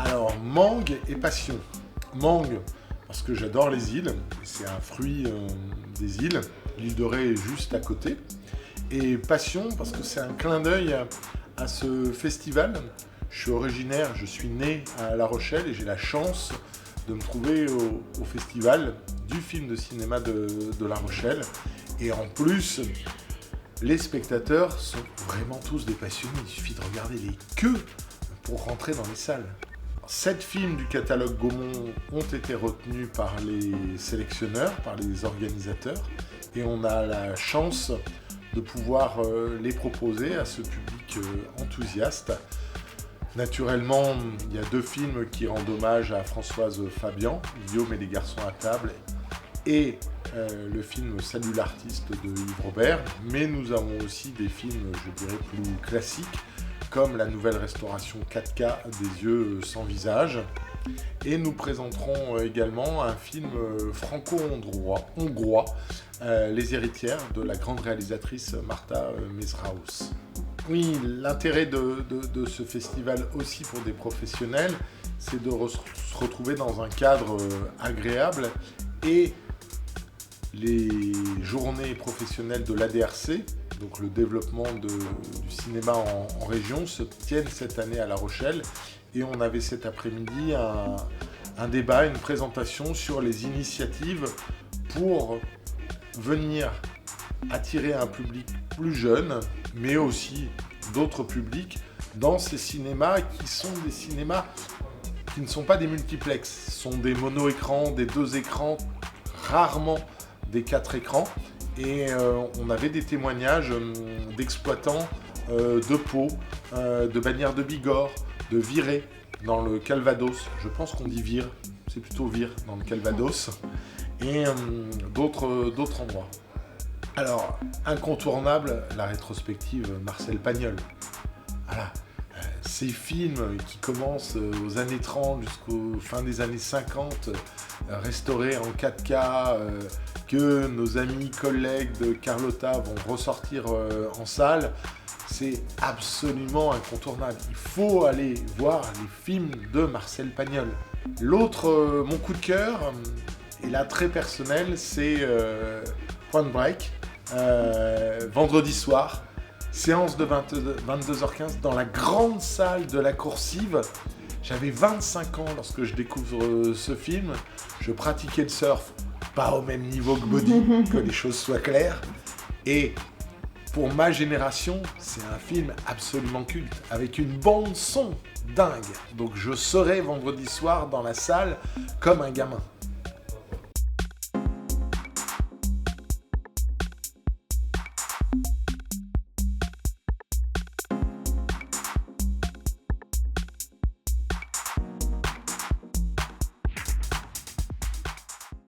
Alors, mangue et passion. Mangue, parce que j'adore les îles, c'est un fruit des îles. L'île de Ré est juste à côté. Et passion, parce que c'est un clin d'œil à ce festival. Je suis originaire, je suis né à La Rochelle et j'ai la chance de me trouver au festival du film de cinéma de La Rochelle. Et en plus, les spectateurs sont vraiment tous des passionnés. Il suffit de regarder les queues pour rentrer dans les salles. 7 films du catalogue Gaumont ont été retenus par les sélectionneurs, par les organisateurs, et on a la chance de pouvoir les proposer à ce public enthousiaste. Naturellement, il y a 2 films qui rendent hommage à Françoise Fabian, Guillaume et les garçons à table, et le film Salut l'artiste de Yves Robert, mais nous avons aussi des films, je dirais, plus classiques, comme la nouvelle restauration 4K des yeux sans visage. Et nous présenterons également un film franco-hongrois, Les héritières, de la grande réalisatrice Marta Mezraus. Oui, l'intérêt de ce festival aussi pour des professionnels, c'est de se retrouver dans un cadre agréable, et les journées professionnelles de l'ADRC, donc le développement du cinéma en région, se tiennent cette année à La Rochelle. Et on avait cet après-midi un débat, une présentation sur les initiatives pour venir attirer un public plus jeune, mais aussi d'autres publics, dans ces cinémas qui sont des cinémas qui ne sont pas des multiplexes, ce sont des mono-écrans, des 2 écrans, rarement des 4 écrans. Et on avait des témoignages d'exploitants de Pau, de Bagnères de Bigorre, de Viré, dans le Calvados. Je pense qu'on dit Vire, c'est plutôt Vire dans le Calvados, et d'autres endroits. Alors, incontournable, la rétrospective Marcel Pagnol. Voilà, ces films qui commencent aux années 30 jusqu'aux fin des années 50, restaurés en 4K, que nos amis, collègues de Carlotta vont ressortir en salle, c'est absolument incontournable. Il faut aller voir les films de Marcel Pagnol. L'autre, mon coup de cœur, et là très personnel, c'est Point Break, vendredi soir, séance de 22h15 dans la grande salle de la Coursive. J'avais 25 ans lorsque je découvre ce film. Je pratiquais le surf, pas au même niveau que Body, que les choses soient claires. Et pour ma génération, c'est un film absolument culte, avec une bande son dingue. Donc je serai vendredi soir dans la salle comme un gamin.